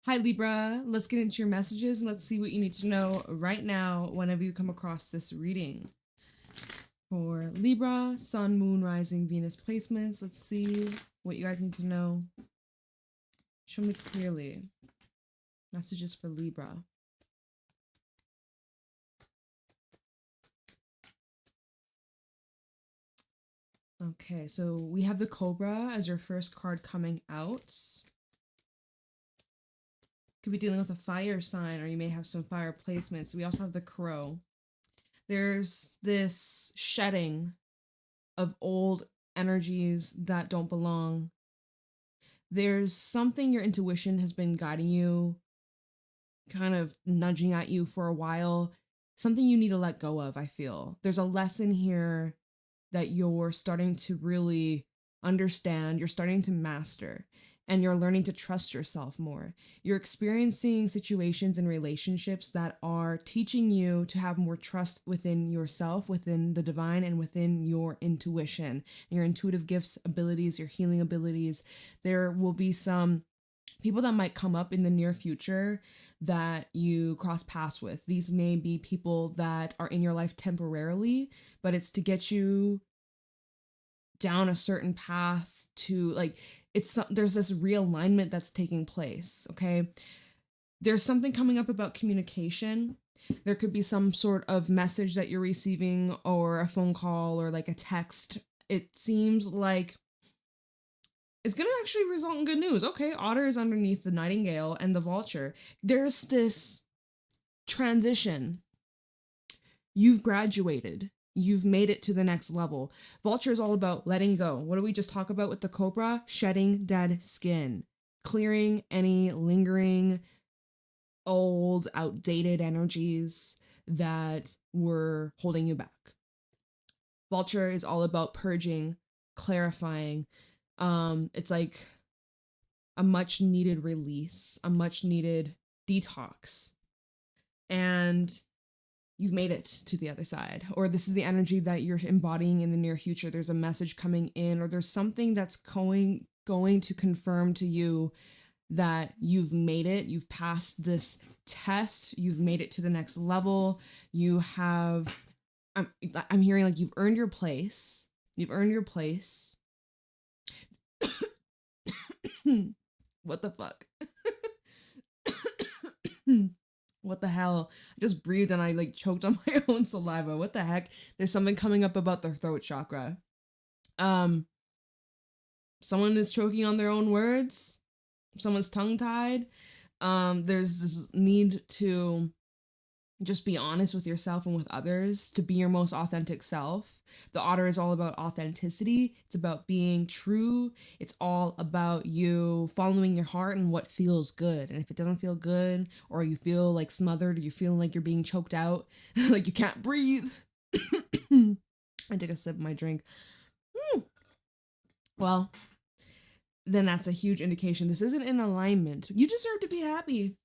Hi Libra, let's get into your messages and let's see what you need to know right now whenever you come across this reading. For Libra, Sun, Moon, Rising, Venus placements, let's see what you guys need to know. Show me clearly. Messages for Libra. Okay, so we have the Cobra as your first card coming out. Could be dealing with a fire sign, or you may have some fire placements. We also have the Crow. There's this shedding of old energies that don't belong. There's something your intuition has been guiding you, kind of nudging at you for a while. Something you need to let go of, I feel. There's a lesson here that you're starting to really understand, you're starting to master, and you're learning to trust yourself more. You're experiencing situations and relationships that are teaching you to have more trust within yourself, within the divine, and within your intuition, your intuitive gifts, abilities, your healing abilities. There will be some people that might come up in the near future that you cross paths with. These may be people that are in your life temporarily, but it's to get you down a certain path to, like, there's this realignment that's taking place, okay? There's something coming up about communication. There could be some sort of message that you're receiving, or a phone call, or like a text. It seems like it's going to actually result in good news. Okay, Otter is underneath the Nightingale and the Vulture. There's this transition. You've graduated. You've made it to the next level. Vulture is all about letting go. What did we just talk about with the Cobra? Shedding dead skin. Clearing any lingering, old, outdated energies that were holding you back. Vulture is all about purging, clarifying. It's like a much needed release, a much needed detox. And you've made it to the other side, or this is the energy that you're embodying in the near future. There's a message coming in, or there's something that's going to confirm to you that you've made it. You've passed this test. You've made it to the next level. You have, I'm hearing like you've earned your place. You've earned your place. What the fuck? What the hell? I just breathed and I like choked on my own saliva. What the heck? There's something coming up about the throat chakra. Someone is choking on their own words. Someone's tongue-tied. There's this need to just be honest with yourself and with others, to be your most authentic self. The Otter is all about authenticity. It's about being true. It's all about you following your heart and what feels good. And if it doesn't feel good, or you feel like smothered, or you feel like you're being choked out, like you can't breathe. I take a sip of my drink. Well, then that's a huge indication this isn't in alignment. You deserve to be happy.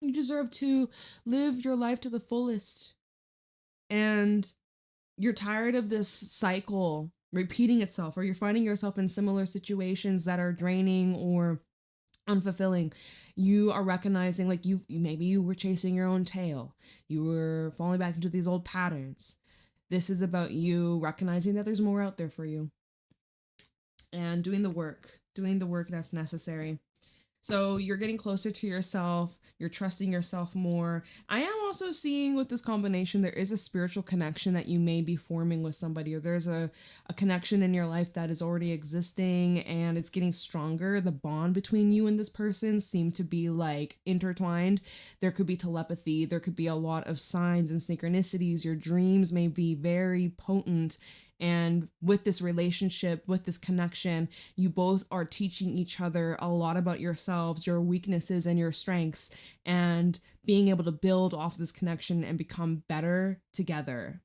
You deserve to live your life to the fullest. And you're tired of this cycle repeating itself, or you're finding yourself in similar situations that are draining or unfulfilling. You are recognizing, like, maybe you were chasing your own tail. You were falling back into these old patterns. This is about you recognizing that there's more out there for you and doing the work that's necessary. So you're getting closer to yourself. You're trusting yourself more. I am also seeing with this combination, there is a spiritual connection that you may be forming with somebody, or there's a connection in your life that is already existing and it's getting stronger. The bond between you and this person seem to be like intertwined. There could be telepathy. There could be a lot of signs and synchronicities. Your dreams may be very potent. And with this relationship, with this connection, you both are teaching each other a lot about yourselves, your weaknesses and your strengths, and being able to build off this connection and become better together,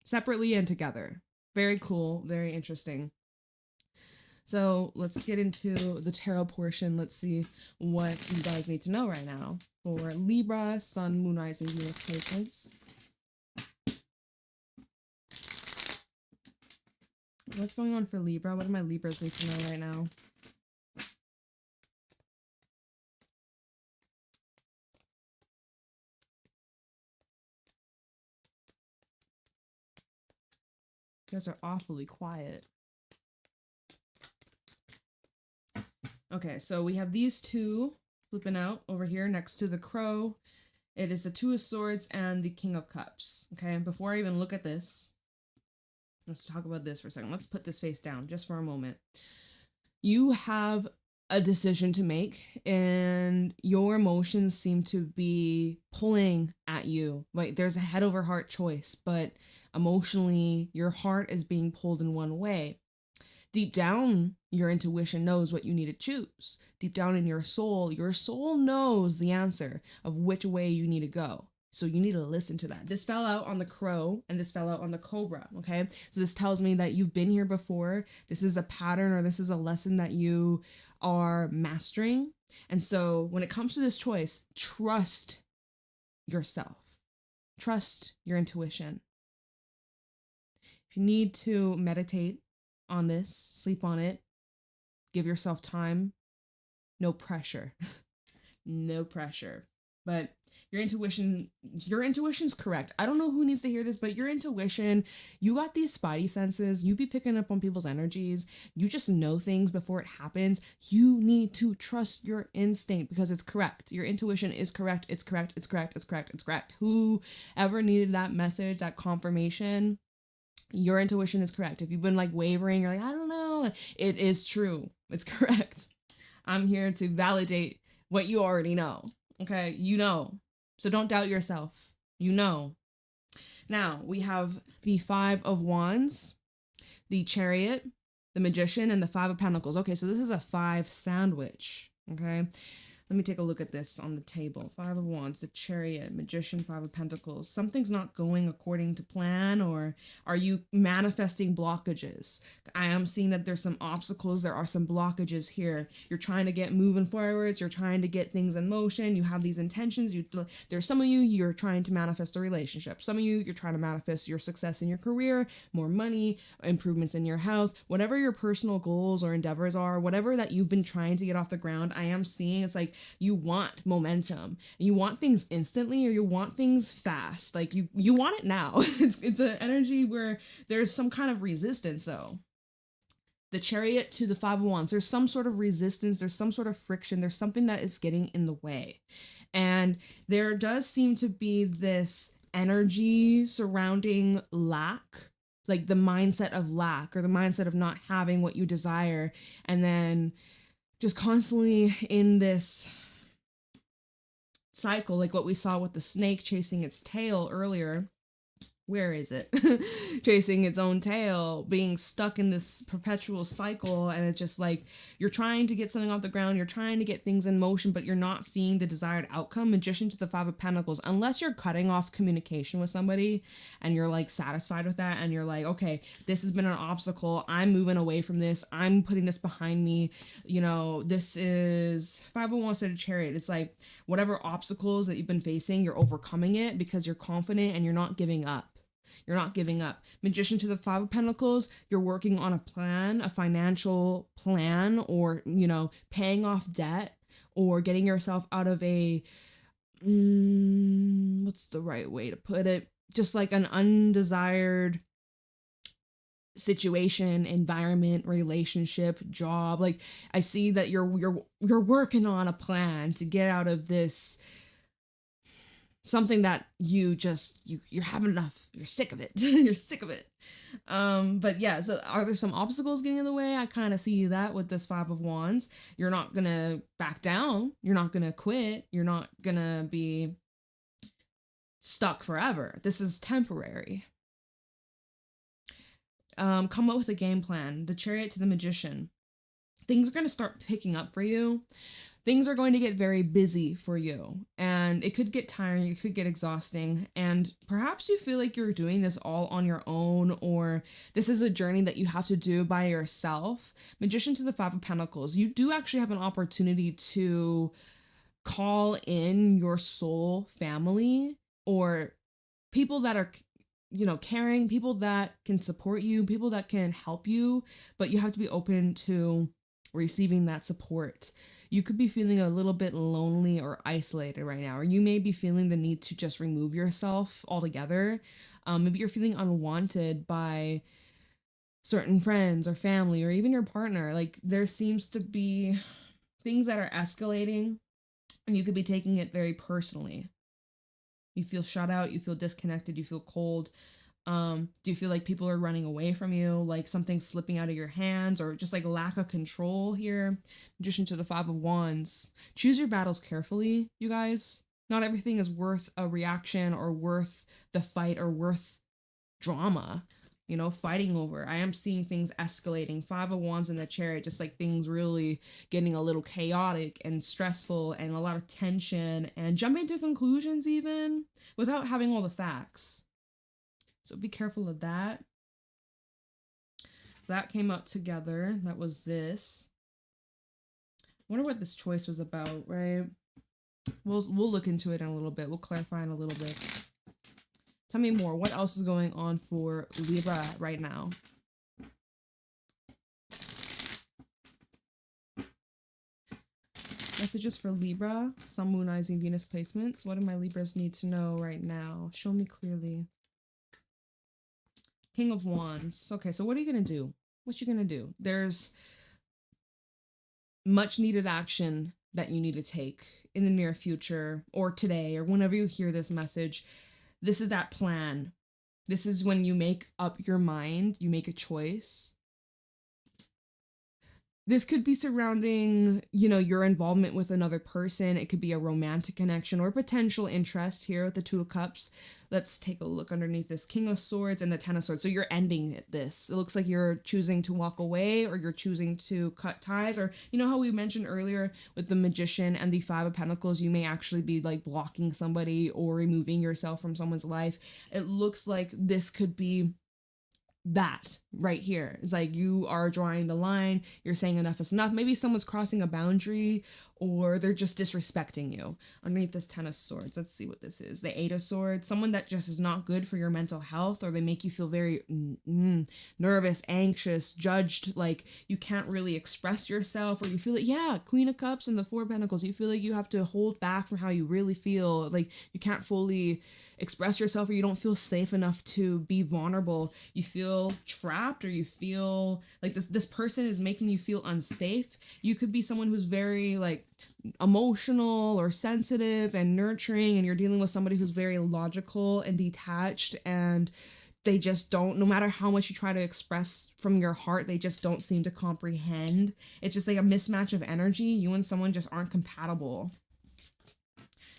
separately and together. Very cool, very interesting. So let's get into the tarot portion. Let's see what you guys need to know right now for Libra, Sun, Moon, Rising, Venus placements. What's going on for Libra? What do my Libras need to know right now? You guys are awfully quiet. Okay, so we have these two flipping out over here next to the crow. It is the Two of Swords and the King of Cups. Okay, before I even look at this, let's talk about this for a second. Let's put this face down just for a moment. You have a decision to make, and your emotions seem to be pulling at you. Like there's a head over heart choice, but emotionally, your heart is being pulled in one way. Deep down, your intuition knows what you need to choose. Deep down in your soul knows the answer of which way you need to go. So you need to listen to that. This fell out on the crow and this fell out on the cobra, okay? So this tells me that you've been here before. This is a pattern or this is a lesson that you are mastering. And so when it comes to this choice, trust yourself. Trust your intuition. If you need to meditate on this, sleep on it, give yourself time, no pressure. No pressure. But your intuition's correct. I don't know who needs to hear this, but your intuition, you got these spidey senses. You be picking up on people's energies. You just know things before it happens. You need to trust your instinct because it's correct. Your intuition is correct. It's correct. It's correct. It's correct. It's correct. Whoever needed that message, that confirmation, your intuition is correct. If you've been like wavering, you're like, I don't know. It is true. It's correct. I'm here to validate what you already know. Okay, you know. So don't doubt yourself. You know. Now, we have the Five of Wands, the Chariot, the Magician, and the Five of Pentacles. Okay, so this is a 5 sandwich. Okay, let me take a look at this on the table. 5 of Wands, the Chariot, Magician, 5 of Pentacles. Something's not going according to plan, or are you manifesting blockages? I am seeing that there's some obstacles. There are some blockages here. You're trying to get moving forwards. You're trying to get things in motion. You have these intentions. There's some of you, you're trying to manifest a relationship. Some of you, you're trying to manifest your success in your career, more money, improvements in your health, whatever your personal goals or endeavors are, whatever that you've been trying to get off the ground. I am seeing it's like, you want momentum. You want things instantly or you want things fast. Like you want it now. It's an energy where there's some kind of resistance though. The Chariot to the 5 of Wands, there's some sort of resistance, there's some sort of friction, there's something that is getting in the way. And there does seem to be this energy surrounding lack, like the mindset of lack or the mindset of not having what you desire, and then just constantly in this cycle, like what we saw with the snake chasing its tail earlier. Where is it? Chasing its own tail, being stuck in this perpetual cycle. And it's just like, you're trying to get something off the ground. You're trying to get things in motion, but you're not seeing the desired outcome. Magician to the 5 of Pentacles, unless you're cutting off communication with somebody and you're like satisfied with that. And you're like, okay, this has been an obstacle. I'm moving away from this. I'm putting this behind me. You know, this is 5 of Wands to the Chariot. It's like whatever obstacles that you've been facing, you're overcoming it because you're confident and you're not giving up. You're not giving up. Magician to the 5 of Pentacles, you're working on a plan, a financial plan, or, you know, paying off debt or getting yourself out of a, what's the right way to put it? Just like an undesired situation, environment, relationship, job. Like I see that you're working on a plan to get out of this something that you're having enough. You're sick of it. You're sick of it. But yeah, so are there some obstacles getting in the way? I kind of see that with this 5 of Wands. You're not going to back down. You're not going to quit. You're not going to be stuck forever. This is temporary. Come up with a game plan. The Chariot to the Magician. Things are going to start picking up for you. Things are going to get very busy for you, and it could get tiring, it could get exhausting, and perhaps you feel like you're doing this all on your own, or this is a journey that you have to do by yourself. Magician to the 5 of Pentacles, you do actually have an opportunity to call in your soul family or people that are, you know, caring, people that can support you, people that can help you, but you have to be open to receiving that support. You could be feeling a little bit lonely or isolated right now, or you may be feeling the need to just remove yourself altogether. Maybe you're feeling unwanted by certain friends or family or even your partner. Like there seems to be things that are escalating and you could be taking it very personally. You feel shut out, you feel disconnected, you feel cold. Do you feel like people are running away from you, like something's slipping out of your hands, or just like lack of control here? Magician to the Five of Wands. Choose your battles carefully, you guys. Not everything is worth a reaction or worth the fight or worth drama, you know, fighting over. I am seeing things escalating. Five of Wands in the Chariot, just like things really getting a little chaotic and stressful and a lot of tension and jumping to conclusions even without having all the facts. So be careful of that. So that came out together. That was this. I wonder what this choice was about, right? We'll look into it in a little bit. We'll clarify in a little bit. Tell me more. What else is going on for Libra right now? Messages for Libra. Sun, Moon, Rising, Venus placements. What do my Libras need to know right now? Show me clearly. King of Wands. Okay, so what are you going to do? What you going to do? There's much needed action that you need to take in the near future or today or whenever you hear this message. This is that plan. This is when you make up your mind, you make a choice. This could be surrounding, you know, your involvement with another person. It could be a romantic connection or potential interest here with the Two of Cups. Let's take a look underneath this King of Swords and the Ten of Swords. So you're ending this. It looks like you're choosing to walk away or you're choosing to cut ties. Or, you know how we mentioned earlier with the Magician and the Five of Pentacles, you may actually be like blocking somebody or removing yourself from someone's life. It looks like this could be that right here. It's like you are drawing the line, you're saying enough is enough. Maybe someone's crossing a boundary or they're just disrespecting you. Underneath this Ten of Swords, let's see what this is. The Eight of Swords, someone that just is not good for your mental health, or they make you feel very nervous, anxious, judged, like you can't really express yourself, or you feel like, yeah, Queen of Cups and the Four of Pentacles, you feel like you have to hold back from how you really feel, like you can't fully express yourself, or you don't feel safe enough to be vulnerable. You feel trapped, or you feel like this person is making you feel unsafe. You could be someone who's very like emotional or sensitive and nurturing, and you're dealing with somebody who's very logical and detached, and they just don't, no matter how much you try to express from your heart, they just don't seem to comprehend. It's just like a mismatch of energy. You and someone just aren't compatible.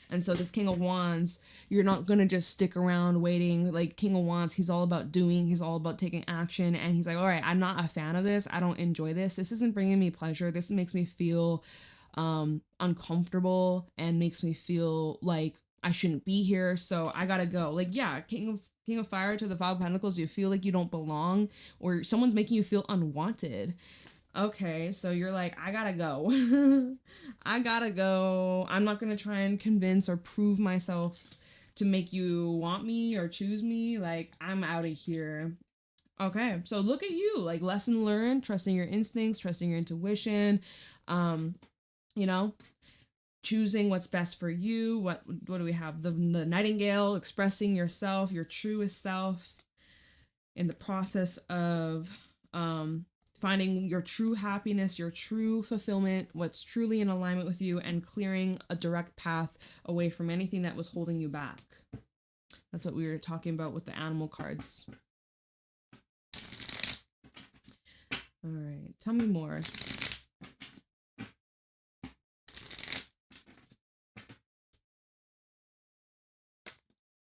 And so this King of Wands, you're not going to just stick around waiting. Like King of Wands, he's all about doing, he's all about taking action. And he's like, all right, I'm not a fan of this. I don't enjoy this. This isn't bringing me pleasure. This makes me feel uncomfortable and makes me feel like I shouldn't be here. So I gotta go. Like, yeah, King of Fire to the Five of Pentacles, you feel like you don't belong or someone's making you feel unwanted. Okay, so you're like, I gotta go. I gotta go. I'm not gonna try and convince or prove myself to make you want me or choose me. Like, I'm out of here. Okay, so look at you. Like, lesson learned, trusting your instincts, trusting your intuition. You know, choosing what's best for you. What do we have? The Nightingale, expressing yourself, your truest self in the process of finding your true happiness, your true fulfillment, what's truly in alignment with you, and clearing a direct path away from anything that was holding you back. That's what we were talking about with the animal cards. All right, tell me more.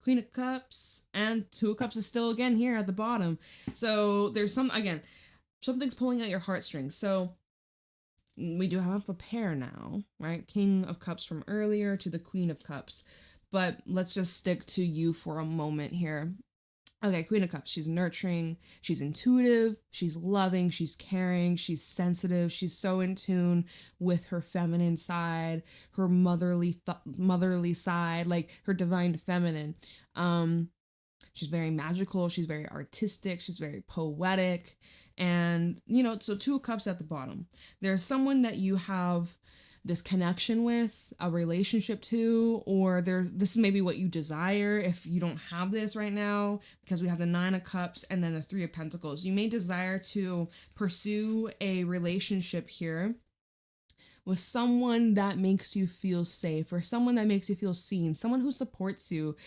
Queen of Cups and Two of Cups is still again here at the bottom. So there's something's pulling at your heartstrings. So we do have a pair now, right? King of Cups from earlier to the Queen of Cups. But let's just stick to you for a moment here. Okay, Queen of Cups, she's nurturing, she's intuitive, she's loving, she's caring, she's sensitive, she's so in tune with her feminine side, her motherly side, like her divine feminine. She's very magical, she's very artistic, she's very poetic, and, you know, so Two of Cups at the bottom. There's someone that you have this connection with, a relationship to, or this is maybe what you desire if you don't have this right now, because we have the 9 of Cups and then the 3 of Pentacles. You may desire to pursue a relationship here with someone that makes you feel safe, or someone that makes you feel seen, someone who supports you.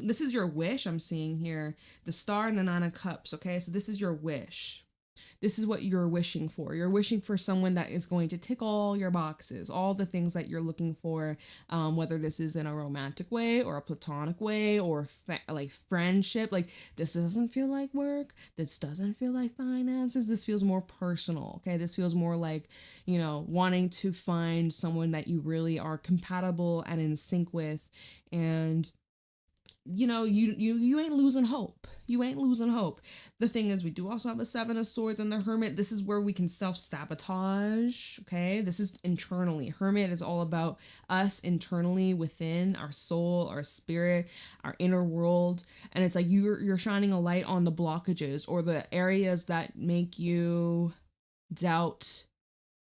This is your wish I'm seeing here. The Star and the 9 of Cups, okay? So this is your wish. This is what you're wishing for. You're wishing for someone that is going to tick all your boxes, all the things that you're looking for, whether this is in a romantic way or a platonic way or like friendship. Like, this doesn't feel like work. This doesn't feel like finances. This feels more personal, okay? This feels more like, you know, wanting to find someone that you really are compatible and in sync with. And you know, you ain't losing hope. You ain't losing hope. The thing is, we do also have a 7 of Swords and the Hermit. This is where we can self-sabotage, okay? This is internally. Hermit is all about us internally within our soul, our spirit, our inner world. And it's like you're shining a light on the blockages or the areas that make you doubt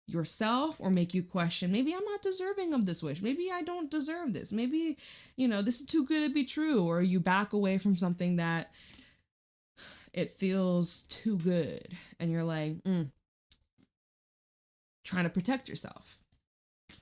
yourself or make you question, maybe I'm not deserving of this wish, maybe I don't deserve this, maybe, you know, this is too good to be true, or you back away from something that it feels too good and you're like trying to protect yourself.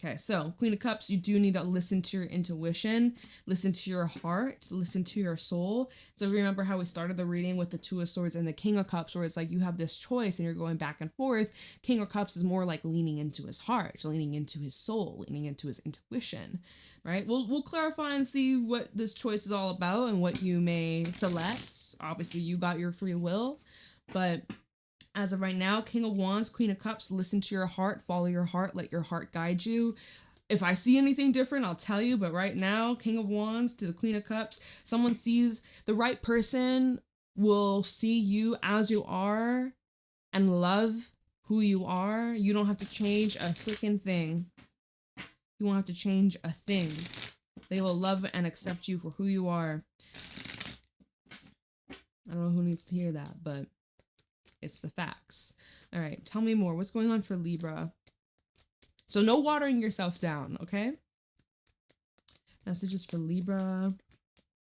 Okay, so Queen of Cups, you do need to listen to your intuition, listen to your heart, listen to your soul. So remember how we started the reading with the 2 of Swords and the King of Cups, where it's like you have this choice and you're going back and forth. King of Cups is more like leaning into his heart, leaning into his soul, leaning into his intuition, right? We'll clarify and see what this choice is all about and what you may select. Obviously, you got your free will, but as of right now, King of Wands, Queen of Cups, listen to your heart, follow your heart, let your heart guide you. If I see anything different, I'll tell you. But right now, King of Wands to the Queen of Cups, someone sees the right person will see you as you are and love who you are. You don't have to change a freaking thing. You won't have to change a thing. They will love and accept you for who you are. I don't know who needs to hear that, but it's the facts. All right, tell me more. What's going on for Libra? So no watering yourself down, okay? Messages for Libra.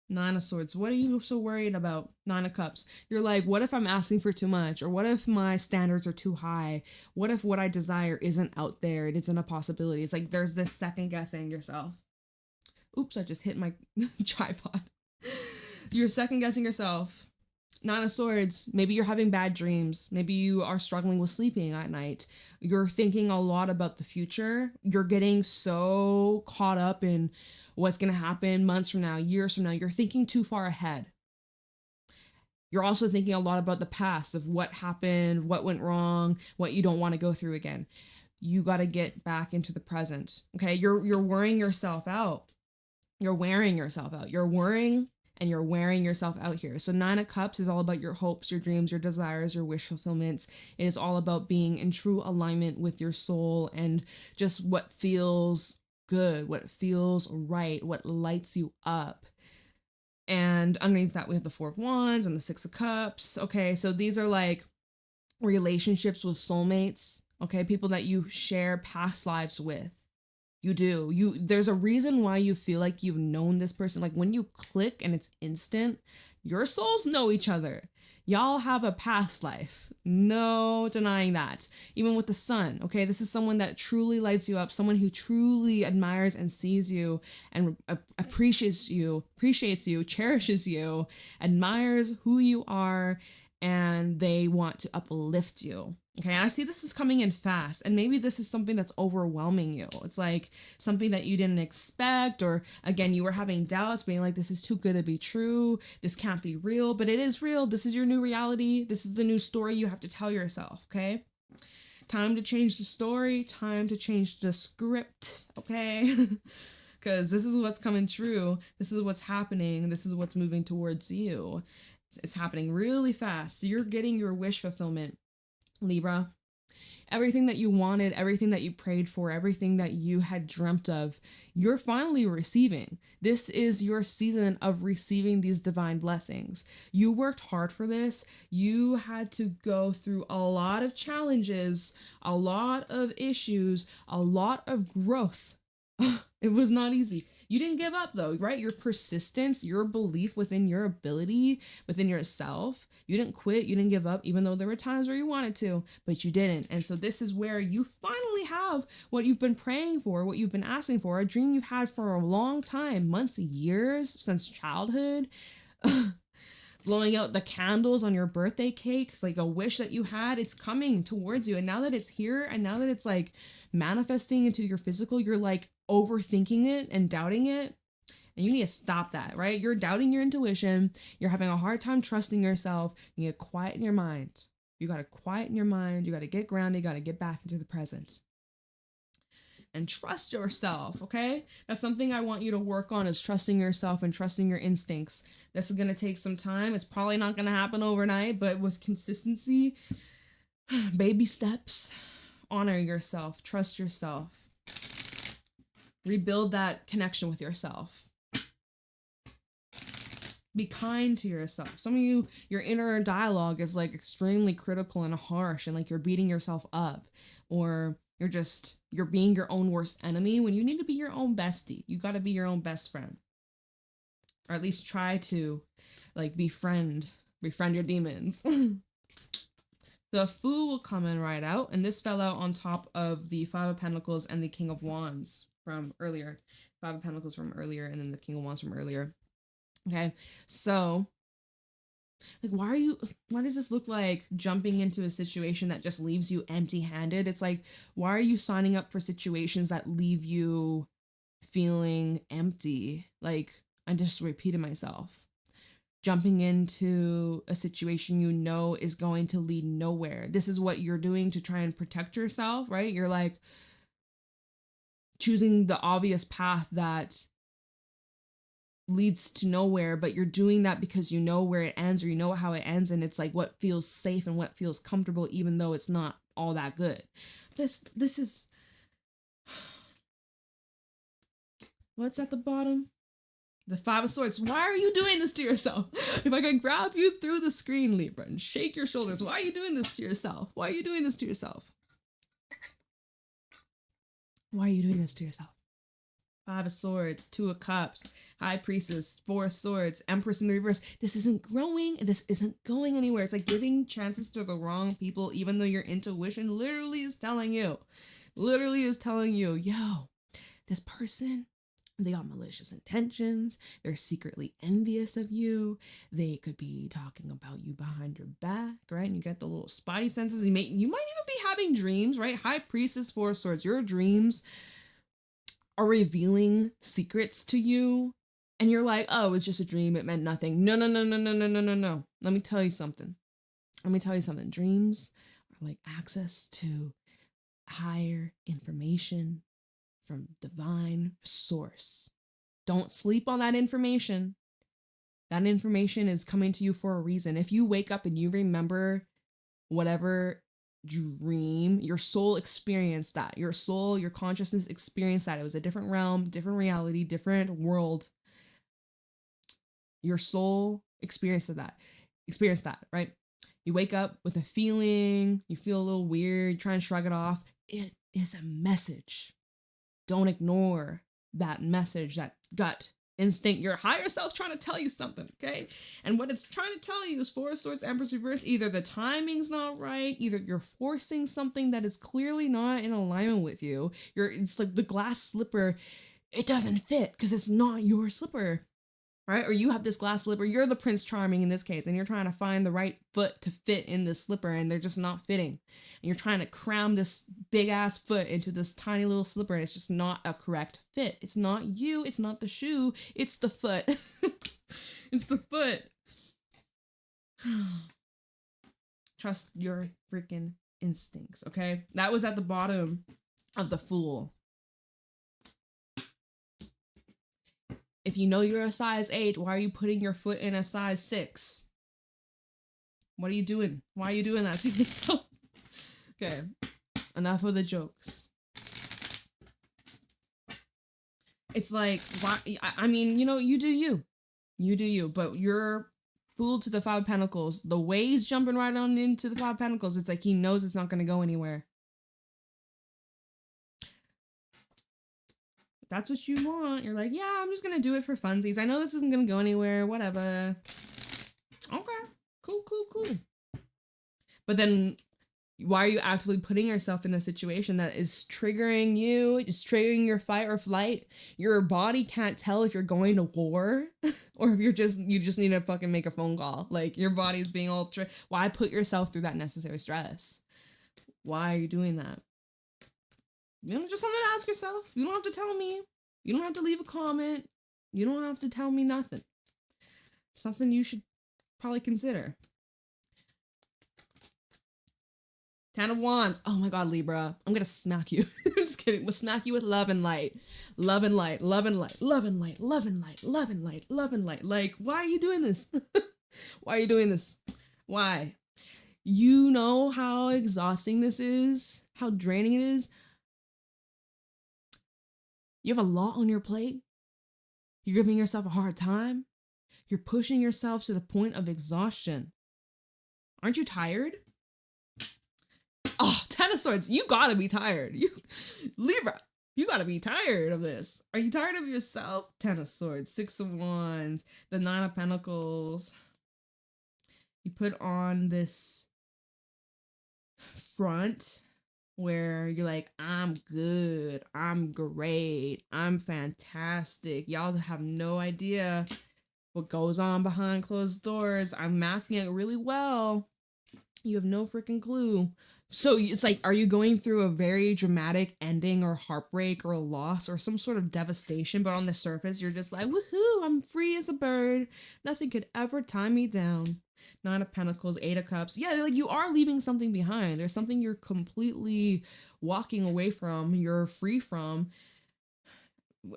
9 of Swords. What are you so worried about? 9 of Cups. You're like, what if I'm asking for too much? Or what if my standards are too high? What if what I desire isn't out there? It isn't a possibility. It's like there's this second guessing yourself. Oops, I just hit my tripod. You're second guessing yourself. 9 of Swords, maybe you're having bad dreams. Maybe you are struggling with sleeping at night. You're thinking a lot about the future. You're getting so caught up in what's going to happen months from now, years from now. You're thinking too far ahead. You're also thinking a lot about the past of what happened, what went wrong, what you don't want to go through again. You got to get back into the present. Okay, you're worrying yourself out. You're wearing yourself out. You're worrying and you're wearing yourself out here. So 9 of Cups is all about your hopes, your dreams, your desires, your wish fulfillments. It is all about being in true alignment with your soul and just what feels good, what feels right, what lights you up. And underneath that, we have the 4 of Wands and the 6 of Cups. Okay, so these are like relationships with soulmates, okay? People that you share past lives with. You do. There's a reason why you feel like you've known this person. Like when you click and it's instant, your souls know each other. Y'all have a past life. No denying that. Even with the Sun, okay? This is someone that truly lights you up, someone who truly admires and sees you and appreciates you, cherishes you, admires who you are, and they want to uplift you. Okay, I see this is coming in fast, and maybe this is something that's overwhelming you. It's like something that you didn't expect, or again, you were having doubts, being like, this is too good to be true. This can't be real, but it is real. This is your new reality. This is the new story you have to tell yourself, okay? Time to change the story. Time to change the script, okay? Because this is what's coming true. This is what's happening. This is what's moving towards you. It's happening really fast. So you're getting your wish fulfillment, Libra. Everything that you wanted, everything that you prayed for, everything that you had dreamt of, you're finally receiving. This is your season of receiving these divine blessings. You worked hard for this. You had to go through a lot of challenges, a lot of issues, a lot of growth. It was not easy. You didn't give up though, right? Your persistence, your belief within your ability, within yourself. You didn't quit. You didn't give up, even though there were times where you wanted to, but you didn't. And so this is where you finally have what you've been praying for, what you've been asking for, a dream you've had for a long time, months, years, since childhood. Blowing out the candles on your birthday cakes, like a wish that you had, it's coming towards you. And now that it's here, and now that it's like manifesting into your physical, you're like overthinking it and doubting it. And you need to stop that, right? You're doubting your intuition. You're having a hard time trusting yourself. You need to quieten your mind. You got to quieten your mind. You got to get grounded. You got to get back into the present. And trust yourself, okay? That's something I want you to work on, is trusting yourself and trusting your instincts. This is going to take some time. It's probably not going to happen overnight, but with consistency, baby steps, honor yourself, trust yourself, rebuild that connection with yourself. Be kind to yourself. Some of you, your inner dialogue is like extremely critical and harsh, and like you're beating yourself up, or you're being your own worst enemy when you need to be your own bestie. You got to be your own best friend. Or at least try to like befriend your demons. The Fool will come in right out, and this fell out on top of the Five of Pentacles and the King of Wands from earlier. Five of Pentacles from earlier, and then the King of Wands from earlier. Okay, so like, why does this look like jumping into a situation that just leaves you empty-handed? It's like, why are you signing up for situations that leave you feeling empty? Like, I just repeated myself. Jumping into a situation you know is going to lead nowhere. This is what you're doing to try and protect yourself, right? You're like choosing the obvious path that leads to nowhere, but you're doing that because you know where it ends, or you know how it ends, and it's like what feels safe and what feels comfortable, even though it's not all that good. This is what's at the bottom? The Five of Swords. Why are you doing this to yourself? If I can grab you through the screen, Libra, and shake your shoulders, why are you doing this to yourself? Why are you doing this to yourself? Why are you doing this to yourself? Five of Swords, Two of Cups, High Priestess, Four of Swords, Empress in the reverse. This isn't growing. This isn't going anywhere. It's like giving chances to the wrong people, even though your intuition literally is telling you, yo, this person, they got malicious intentions. They're secretly envious of you. They could be talking about you behind your back, right? And you get the little spidey senses. You might even be having dreams, right? High Priestess, Four of Swords. Your dreams are revealing secrets to you, and you're like, oh, it was just a dream. It meant nothing. No. Let me tell you something. Dreams are like access to higher information from divine source. Don't sleep on that information. That information is coming to you for a reason. If you wake up and you remember whatever dream, your soul experienced that. Your soul, your consciousness experienced that. It was a different realm, different reality, different world. Your soul experienced that, right? You wake up with a feeling, you feel a little weird, try and shrug it off. It is a message. Don't ignore that message, that gut instinct, your higher self trying to tell you something, okay? And what it's trying to tell you is Four of Swords, Empress reverse. Either the timing's not right, either you're forcing something that is clearly not in alignment with you. It's like the glass slipper, it doesn't fit because it's not your slipper, right? Or you have this glass slipper, you're the Prince Charming in this case, and you're trying to find the right foot to fit in this slipper, and they're just not fitting. And you're trying to cram this big ass foot into this tiny little slipper, and it's just not a correct fit. It's not you, it's not the shoe, it's the foot. It's the foot. Trust your freaking instincts, okay? That was at the bottom of the Fool. If you know you're a size 8, why are you putting your foot in a size 6? What are you doing? Why are you doing that to yourself? Okay. Enough of the jokes. It's like, why? I mean, you know, you do you. You do you. But you're fooled to the Five of Pentacles. The way he's jumping right on into the Five of Pentacles, it's like he knows it's not going to go anywhere. If that's what you want. You're like, yeah, I'm just going to do it for funsies. I know this isn't going to go anywhere. Whatever. Okay. Cool, cool, cool. But then why are you actively putting yourself in a situation that is triggering you, is triggering your fight or flight? Your body can't tell if you're going to war or if you just need to fucking make a phone call. Like, your body's being all why put yourself through that necessary stress? Why are you doing that? You know, just something to ask yourself. You don't have to tell me. You don't have to leave a comment. You don't have to tell me nothing. Something you should probably consider. Ten of Wands. Oh my God, Libra. I'm gonna smack you. I'm just kidding. We'll smack you with love and light. Love and light. Love and light. Love and light. Love and light. Love and light. Love and light. Like, why are you doing this? Why are you doing this? Why? You know how exhausting this is? How draining it is? You have a lot on your plate. You're giving yourself a hard time. You're pushing yourself to the point of exhaustion. Aren't you tired? Oh, Ten of Swords, you gotta be tired. Libra, you gotta be tired of this. Are you tired of yourself? Ten of Swords, Six of Wands, the Nine of Pentacles. You put on this front where you're like, I'm good, I'm great, I'm fantastic. Y'all have no idea what goes on behind closed doors. I'm masking it really well. You have no freaking clue. So it's like, are you going through a very dramatic ending or heartbreak or loss or some sort of devastation, but on the surface, you're just like, woohoo, I'm free as a bird. Nothing could ever tie me down. Nine of Pentacles, Eight of Cups. Yeah, like, you are leaving something behind. There's something you're completely walking away from. You're free from.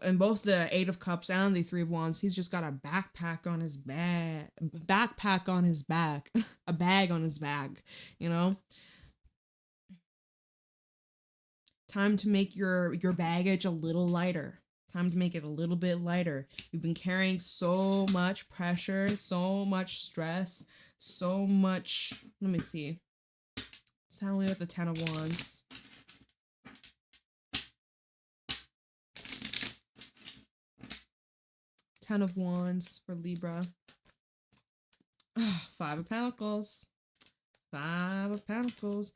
And both the Eight of Cups and the Three of Wands, he's just got a backpack on his back. Backpack on his back. A bag on his back, you know? Time to make your baggage a little lighter. Time to make it a little bit lighter. You've been carrying so much pressure, so much stress, so much... Let me see. Tell me with the Ten of Wands. Ten of Wands for Libra. Five of Pentacles. Five of Pentacles.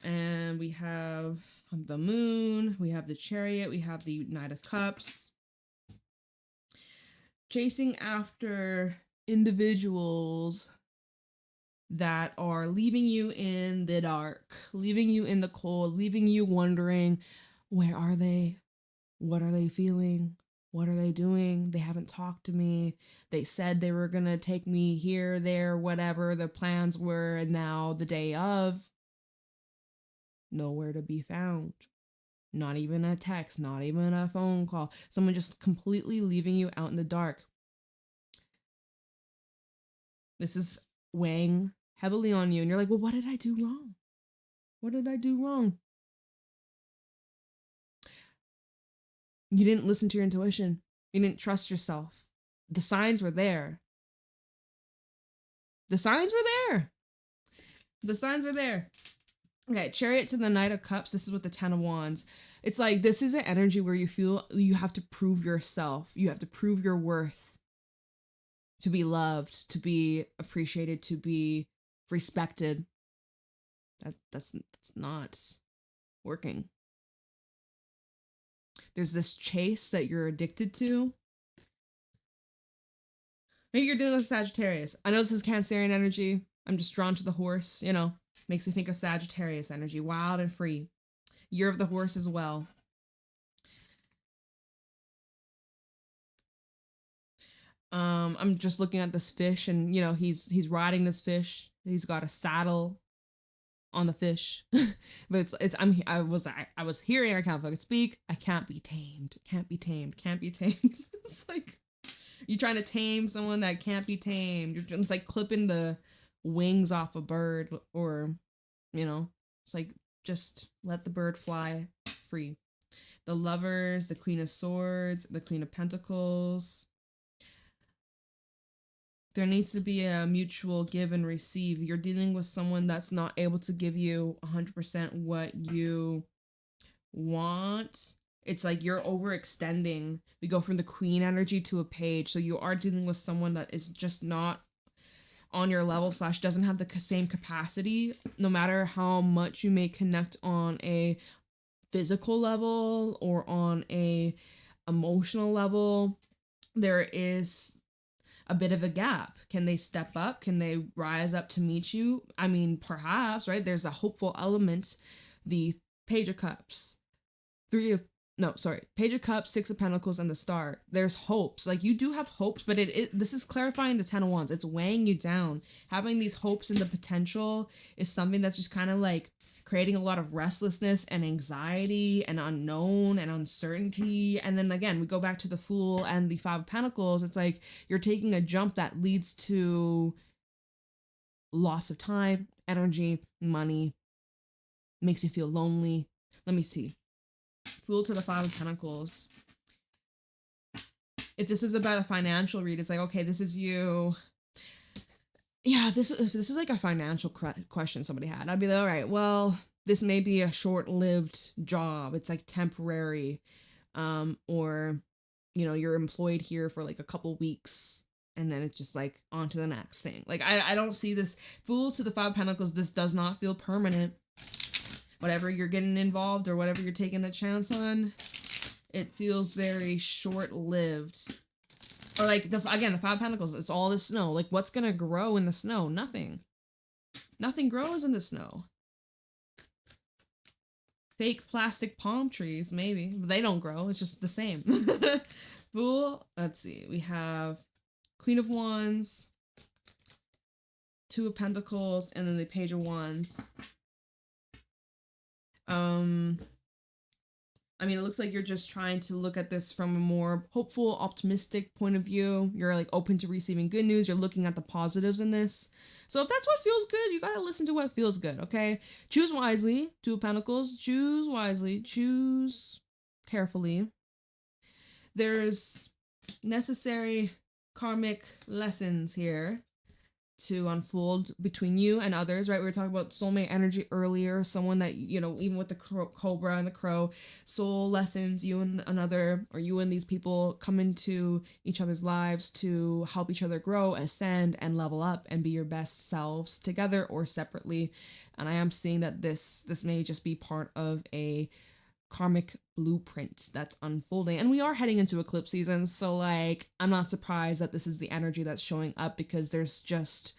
And we have the Moon. We have the Chariot. We have the Knight of Cups. Chasing after individuals that are leaving you in the dark, leaving you in the cold, leaving you wondering, where are they? What are they feeling? What are they doing? They haven't talked to me. They said they were going to take me here, there, whatever the plans were, and now the day of, nowhere to be found. Not even a text, not even a phone call. Someone just completely leaving you out in the dark. This is weighing heavily on you, and you're like, well, what did I do wrong? What did I do wrong? You didn't listen to your intuition. You didn't trust yourself. The signs were there. The signs were there. The signs were there. Okay, Chariot to the Knight of Cups. This is with the Ten of Wands. It's like, this is an energy where you feel you have to prove yourself. You have to prove your worth. To be loved, to be appreciated, to be respected. That's not working. There's this chase that you're addicted to. Maybe you're dealing with Sagittarius. I know this is Cancerian energy. I'm just drawn to the horse, you know. Makes me think of Sagittarius energy. Wild and free. Year of the Horse as well. I'm just looking at this fish, and, you know, he's riding this fish. He's got a saddle on the fish. But I was hearing, I can't fucking speak. I can't be tamed. Can't be tamed. Can't be tamed. It's like, you're trying to tame someone that can't be tamed. It's like clipping the wings off a bird, or, you know, it's like just let the bird fly free. The Lovers, the Queen of Swords, the Queen of Pentacles. There needs to be a mutual give and receive. You're dealing with someone that's not able to give you 100% what you want. It's like you're overextending. We go from the Queen energy to a Page. So you are dealing with someone that is just not on your level / doesn't have the same capacity. No matter how much you may connect on a physical level or on a emotional level, there is a bit of a gap. Can they step up? Can they rise up to meet you? I mean, perhaps, right? There's a hopeful element. The Page of Cups, Page of Cups, Six of Pentacles, and the Star. There's hopes. Like, you do have hopes, but this is clarifying the Ten of Wands. It's weighing you down. Having these hopes and the potential is something that's just kind of like creating a lot of restlessness and anxiety and unknown and uncertainty. And then again, we go back to the Fool and the Five of Pentacles. It's like you're taking a jump that leads to loss of time, energy, money, makes you feel lonely. Let me see. Fool to the Five of Pentacles. If this is about a financial read, it's like, okay, this is you. Yeah, if this is like a financial question somebody had, I'd be like, all right, well, this may be a short-lived job. It's like temporary, or, you know, you're employed here for like a couple weeks and then it's just like on to the next thing. Like, I don't see this. Fool to the Five of Pentacles. This does not feel permanent. Whatever you're getting involved or whatever you're taking a chance on, it feels very short-lived. Or like, the Five of Pentacles, it's all the snow. Like, what's going to grow in the snow? Nothing. Nothing grows in the snow. Fake plastic palm trees, maybe. But they don't grow. It's just the same. Fool. Let's see. We have Queen of Wands, Two of Pentacles, and then the Page of Wands. I mean, it looks like you're just trying to look at this from a more hopeful, optimistic point of view. You're like open to receiving good news. You're looking at the positives in this. So if that's what feels good, you gotta listen to what feels good, okay? Choose wisely. Two of Pentacles. Choose wisely. Choose carefully. There's necessary karmic lessons here to unfold between you and others, right? We were talking about soulmate energy earlier, someone that, you know, even with the cobra and the crow, soul lessons, you and another, or you and these people come into each other's lives to help each other grow, ascend, and level up and be your best selves together or separately. And I am seeing that this may just be part of a karmic blueprint that's unfolding, and we are heading into eclipse season, so like I'm not surprised that this is the energy that's showing up, because there's just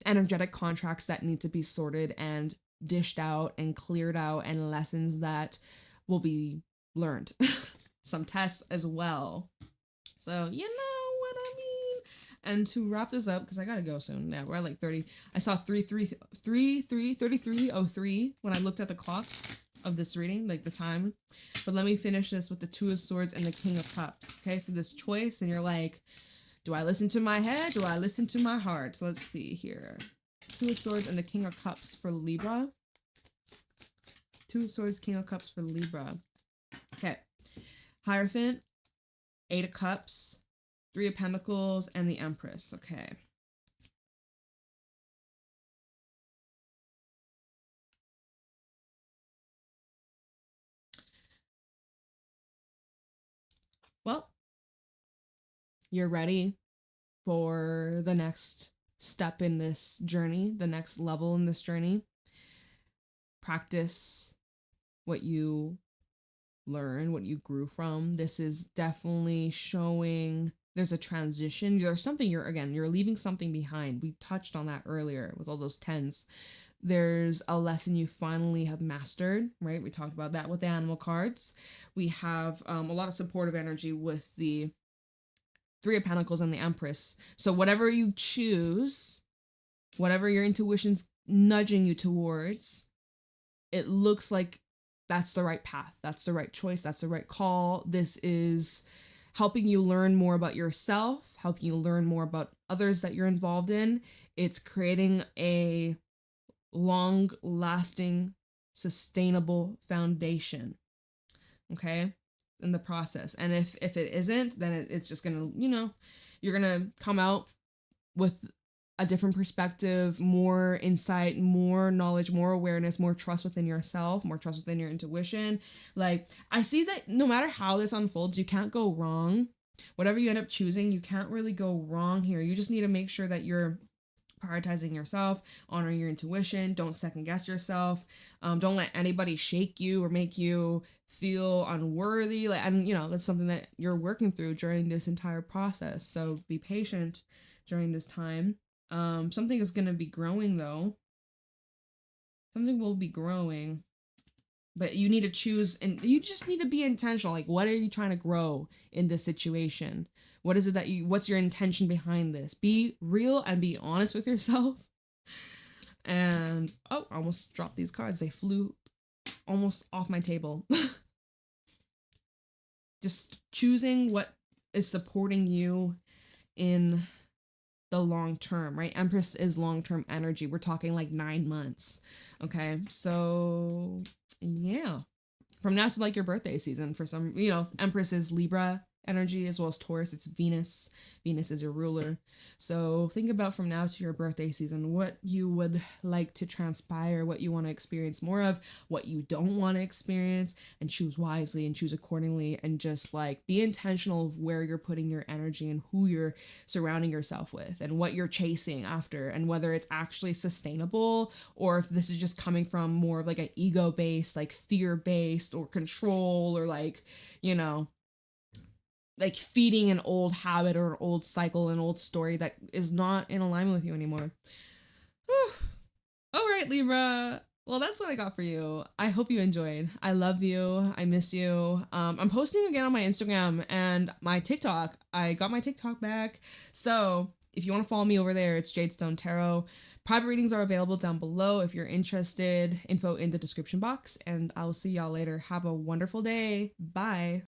energetic contracts that need to be sorted and dished out and cleared out, and lessons that will be learned. Some tests as well, so you know what I mean. And to wrap this up, because I gotta go soon. Yeah, we're at like 30. I saw 33:03 when I looked at the clock of this reading, like the time. But let me finish this with the Two of Swords and the King of Cups. Okay, so this choice, and you're like, do I listen to my head? Do I listen to my heart? So let's see here. Two of Swords and the King of Cups for Libra. Two of Swords, King of Cups for Libra. Okay. Hierophant, Eight of Cups, Three of Pentacles, and the Empress. Okay. Well, you're ready for the next step in this journey, the next level in this journey. Practice what you learn, what you grew from. This is definitely showing there's a transition. There's something you're leaving something behind. We touched on that earlier with all those tens. There's a lesson you finally have mastered, right? We talked about that with the animal cards. We have a lot of supportive energy with the Three of Pentacles and the Empress. So whatever you choose, whatever your intuition's nudging you towards, it looks like that's the right path. That's the right choice. That's the right call. This is helping you learn more about yourself, helping you learn more about others that you're involved in. It's creating a long-lasting, sustainable foundation, okay, in the process. And if it isn't, then it's just gonna, you're gonna come out with a different perspective, more insight, more knowledge, more awareness, more trust within yourself, more trust within your intuition. Like, I see that no matter how this unfolds, you can't go wrong. Whatever you end up choosing, you can't really go wrong here. You just need to make sure that you're prioritizing yourself, honoring your intuition. Don't second guess yourself. Don't let anybody shake you or make you feel unworthy. And that's something that you're working through during this entire process. So be patient during this time. Something is going to be growing, though. Something will be growing, but you need to choose, and you just need to be intentional. Like, what are you trying to grow in this situation? What is it what's your intention behind this? Be real and be honest with yourself. And, I almost dropped these cards. They flew almost off my table. Just choosing what is supporting you in the long term, right? Empress is long-term energy. We're talking like 9 months. Okay. So yeah. From now to like your birthday season for some, Empress is Libra energy as well as Taurus. It's Venus. Venus is your ruler. So think about from now to your birthday season, what you would like to transpire, what you want to experience more of, what you don't want to experience, and choose wisely and choose accordingly, and just like be intentional of where you're putting your energy and who you're surrounding yourself with and what you're chasing after, and whether it's actually sustainable or if this is just coming from more of like an ego-based, like fear-based or control, or like, like feeding an old habit or an old cycle, an old story that is not in alignment with you anymore. Whew. All right, Libra. Well, that's what I got for you. I hope you enjoyed. I love you. I miss you. I'm posting again on my Instagram and my TikTok. I got my TikTok back. So if you want to follow me over there, it's JadeStoneTarot. Private readings are available down below if you're interested. Info in the description box. And I will see y'all later. Have a wonderful day. Bye.